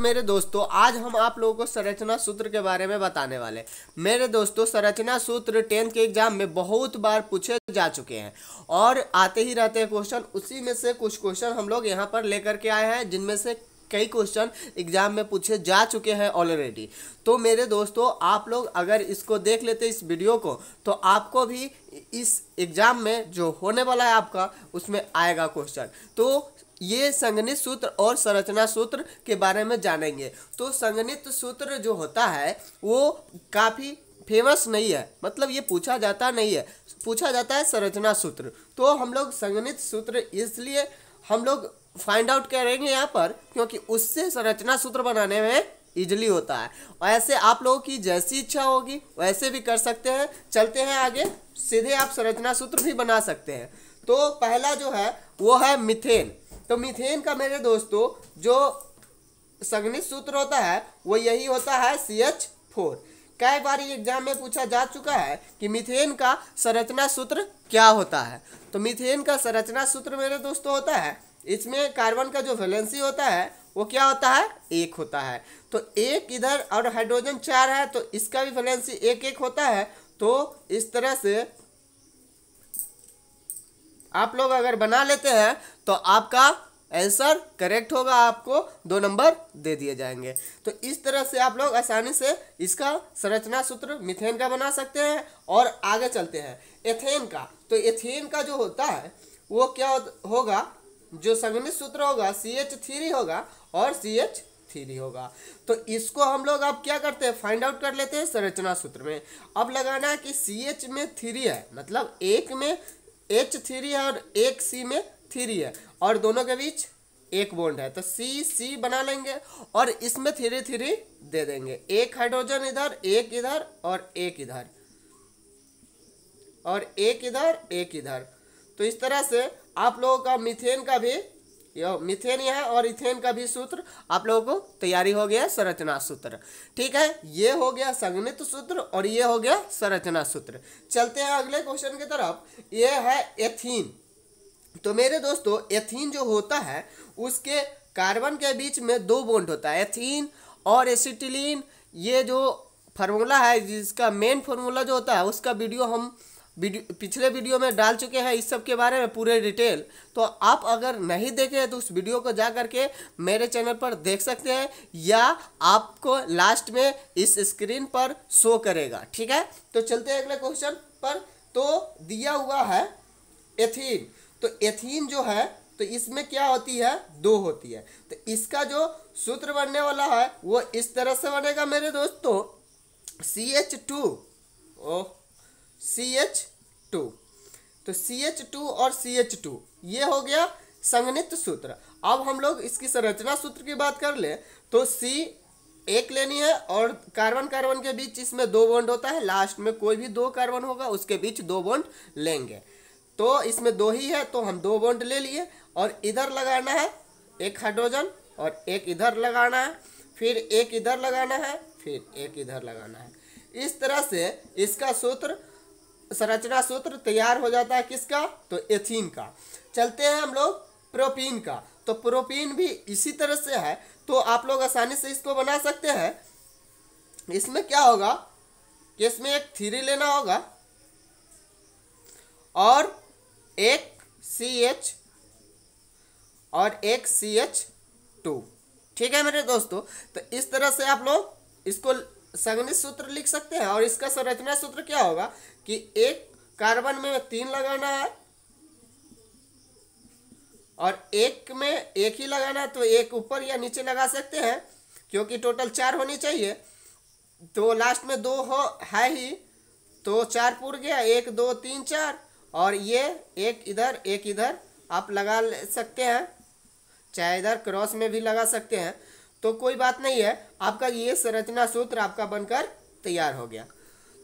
मेरे दोस्तों आज हम आप लोगों को संरचना सूत्र के बारे में बताने वाले। मेरे दोस्तों संरचना सूत्र 10th के एग्जाम में बहुत बार पूछे जा चुके हैं और आते ही रहते हैं क्वेश्चन। उसी में से कुछ क्वेश्चन हम लोग यहाँ पर लेकर के आए हैं जिनमें से कई क्वेश्चन एग्जाम में पूछे जा चुके हैं ऑलरेडी। तो मेरे दोस्तों आप लोग अगर इसको देख लेते इस वीडियो को तो आपको भी इस एग्जाम में जो होने वाला है आपका उसमें आएगा क्वेश्चन। तो ये संगणित सूत्र और संरचना सूत्र के बारे में जानेंगे। तो संगणित सूत्र जो होता है वो काफ़ी फेमस नहीं है, मतलब ये पूछा जाता नहीं है, पूछा जाता है संरचना सूत्र। तो हम लोग संगणित सूत्र इसलिए हम लोग फाइंड आउट करेंगे यहाँ पर क्योंकि उससे संरचना सूत्र बनाने में इजली होता है। और ऐसे आप लोगों की जैसी इच्छा होगी वैसे भी कर सकते हैं। चलते हैं आगे, सीधे आप संरचना सूत्र भी बना सकते हैं। तो पहला जो है वो है मीथेन। तो मीथेन का मेरे दोस्तों जो संगणित सूत्र होता है वो यही होता है CH4। कई बार एग्जाम में पूछा जा चुका है कि मीथेन का संरचना सूत्र क्या होता है। तो मीथेन का संरचना सूत्र मेरे दोस्तों होता है, इसमें कार्बन का जो वैलेंसी होता है वो क्या होता है, 1 होता है। तो 1 इधर और हाइड्रोजन 4 है तो इसका भी वैलेंसी 1-1 होता है। तो इस तरह से आप लोग अगर बना लेते हैं तो आपका आंसर करेक्ट होगा, आपको 2 नंबर दे दिए जाएंगे। तो इस तरह से आप लोग आसानी से इसका संरचना सूत्र मीथेन का बना सकते हैं। और आगे चलते हैं एथेन का। तो एथेन का जो होता है वो क्या होगा, जो संगणित सूत्र होगा CH3 होगा और CH3 होगा। तो इसको हम लोग अब क्या करते हैं, फाइंड आउट कर लेते हैं संरचना सूत्र में। अब लगाना है कि CH में 3 है, मतलब एक में H3 है और एक C में 3 है और दोनों के बीच एक बॉन्ड है। तो C बना लेंगे और इसमें 3 दे देंगे। एक हाइड्रोजन इधर, एक इधर और एक इधर और एक इधर, एक इधर। तो इस तरह से आप लोगों का मीथेन का भी, मीथेन यह और इथेन का भी सूत्र आप लोगों को तैयारी हो गया संरचना सूत्र। ठीक है, ये हो गया संगणित सूत्र और ये हो गया संरचना सूत्र। चलते हैं अगले क्वेश्चन की तरफ। ये है एथीन। तो मेरे दोस्तों एथीन जो होता है उसके कार्बन के बीच में 2 बॉन्ड होता है, एथीन और एसिटिलीन। ये जो फार्मूला है, जिसका मेन फार्मूला जो होता है उसका वीडियो हम पिछले वीडियो में डाल चुके हैं, इस सब के बारे में पूरे डिटेल। तो आप अगर नहीं देखे हैं तो उस वीडियो को जा करके मेरे चैनल पर देख सकते हैं या आपको लास्ट में इस स्क्रीन पर शो करेगा। ठीक है, तो चलते हैं अगले क्वेश्चन पर। तो दिया हुआ है एथीन। तो एथीन जो है तो इसमें क्या होती है, 2 होती है। तो इसका जो सूत्र बनने वाला है वो इस तरह से बनेगा मेरे दोस्तों, CH2। तो CH2 और CH2 ये हो गया संगणित सूत्र। अब हम लोग इसकी संरचना सूत्र की बात कर ले तो C एक लेनी है और कार्बन कार्बन के बीच इसमें 2 बॉन्ड होता है। लास्ट में कोई भी 2 कार्बन होगा उसके बीच 2 बॉन्ड लेंगे। तो इसमें 2 ही है तो हम 2 बॉन्ड ले लिए और इधर लगाना है एक हाइड्रोजन और एक इधर लगाना है, फिर एक इधर लगाना है, फिर एक इधर लगाना है। इस तरह से इसका सूत्र, संरचना सूत्र तैयार हो जाता है। किसका, तो एथीन का। चलते हैं हम लोग प्रोपीन का। तो प्रोपीन भी इसी तरह से है, तो आप लोग आसानी से इसको बना सकते हैं। इसमें क्या होगा कि इसमें एक 3 लेना होगा और एक CH और एक CH2। ठीक है मेरे दोस्तों, तो इस तरह से आप लोग इसको संगणित सूत्र लिख सकते हैं। और इसका संरचना सूत्र क्या होगा कि एक कार्बन में 3 लगाना है और एक में एक ही लगाना है, तो एक ऊपर या नीचे लगा सकते हैं क्योंकि टोटल 4 होनी चाहिए। तो लास्ट में 2 है ही, तो 4 पूर गया, 1 2 3 4 और ये एक इधर आप लगा सकते हैं, चाहे इधर क्रॉस में भी लगा सकते हैं, तो कोई बात नहीं है। आपका ये संरचना सूत्र आपका बनकर तैयार हो गया।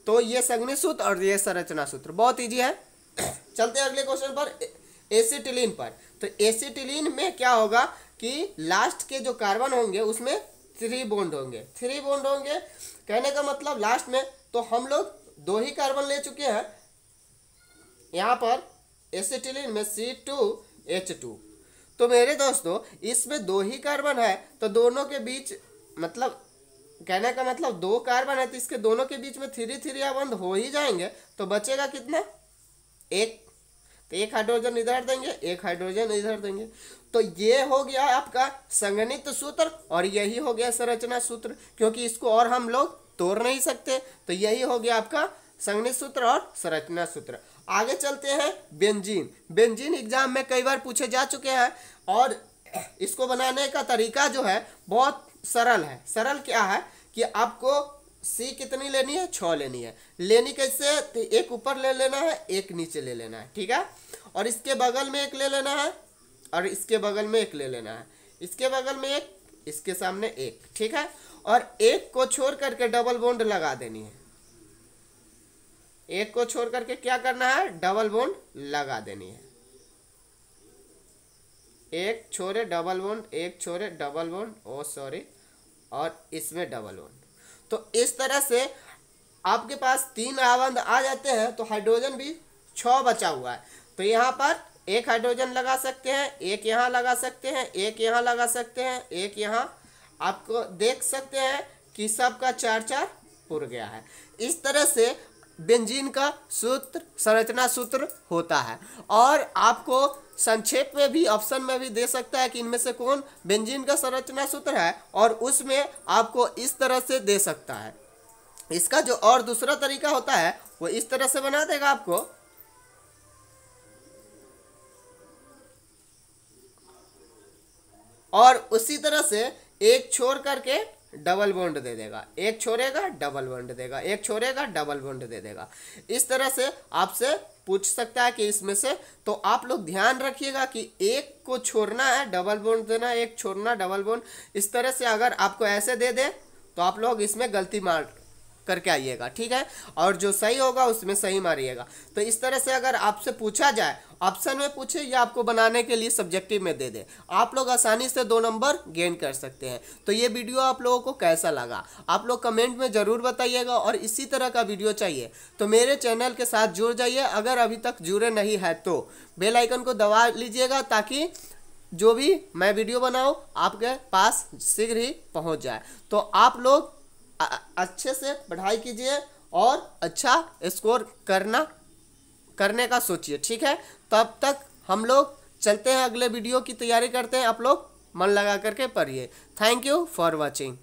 तो ये संगणित सूत्र और ये संरचना सूत्र बहुत इजी है। चलते हैं अगले क्वेश्चन पर, एसिटिलीन पर। तो एसिटिलीन में क्या होगा कि लास्ट के जो कार्बन होंगे उसमें 3 बॉन्ड होंगे। 3 बॉन्ड होंगे कहने का मतलब लास्ट में, तो हम लोग 2 ही कार्बन ले चुके हैं यहाँ पर एसिटिलीन में C2H2। तो मेरे दोस्तों इसमें 2 ही कार्बन है तो दोनों के बीच मतलब कहने का मतलब दो कार्बन है तो इसके दोनों के बीच में थ्री थ्री बंद हो ही जाएंगे, तो बचेगा कितना, एक। तो एक हाइड्रोजन इधर देंगे, एक हाइड्रोजन इधर देंगे। तो ये हो गया आपका संगणित सूत्र और यही हो गया संरचना सूत्र, क्योंकि इसको और हम लोग तोड़ नहीं सकते। तो यही हो गया आपका संगणित सूत्र और संरचना सूत्र। आगे चलते हैं बेंजीन। बेंजीन एग्जाम में कई बार पूछे जा चुके हैं और इसको बनाने का तरीका जो है बहुत सरल है। सरल क्या है कि आपको सी कितनी लेनी है, 6 लेनी है। लेनी कैसे, तो एक ऊपर ले लेना है, एक नीचे ले लेना है, ठीक है। और इसके बगल में एक ले लेना है और इसके बगल में एक ले लेना है, इसके बगल में एक, इसके सामने एक, ठीक है। और एक को छोड़ करके डबल बॉन्ड लगा देनी है। एक को छोड़ करके क्या करना है, डबल बॉन्ड लगा देनी है। एक छोड़े डबल बॉन्ड, एक छोड़े डबल बॉन्ड, ओ सॉरी, और इसमें डबल बॉन्ड। तो इस तरह से आपके पास 3 आबंध आ जाते हैं, तो हाइड्रोजन भी 6 बचा हुआ है। तो यहाँ पर एक हाइड्रोजन लगा सकते हैं, एक यहाँ लगा सकते हैं, एक यहाँ लगा सकते हैं, एक यहाँ। आपको देख सकते हैं कि सबका 4-4 पुर गया है। इस तरह से बेंजीन का सूत्र संरचना सूत्र होता है। और आपको संक्षेप में भी ऑप्शन में भी दे सकता है कि इनमें से कौन बेंजीन का संरचना सूत्र है, और उसमें आपको इस तरह से दे सकता है। इसका जो और दूसरा तरीका होता है वो इस तरह से बना देगा आपको, और उसी तरह से एक छोड़ करके डबल बॉन्ड दे देगा, एक छोड़ेगा डबल बॉन्ड देगा, एक छोड़ेगा डबल बॉन्ड दे देगा। इस तरह से आपसे पूछ सकता है कि इसमें से, तो आप लोग ध्यान रखिएगा कि एक को छोड़ना है डबल बॉन्ड देना, एक छोड़ना डबल बॉन्ड। इस तरह से अगर आपको ऐसे दे दे तो आप लोग इसमें गलती मार करके आइएगा, ठीक है। और जो सही होगा उसमें सही मारिएगा। तो इस तरह से अगर आपसे पूछा जाए, ऑप्शन में पूछे या आपको बनाने के लिए सब्जेक्टिव में दे दे, आप लोग आसानी से 2 नंबर गेन कर सकते हैं। तो ये वीडियो आप लोगों को कैसा लगा आप लोग कमेंट में ज़रूर बताइएगा। और इसी तरह का वीडियो चाहिए तो मेरे चैनल के साथ जुड़ जाइए। अगर अभी तक जुड़े नहीं है तो बेल आइकन को दबा लीजिएगा, ताकि जो भी मैं वीडियो बनाऊँ आपके पास शीघ्र ही पहुँच जाए। तो आप लोग अच्छे से पढ़ाई कीजिए और अच्छा स्कोर करने का सोचिए, ठीक है। तब तक हम लोग चलते हैं, अगले वीडियो की तैयारी करते हैं। आप लोग मन लगा करके पढ़िए। Thank you for watching.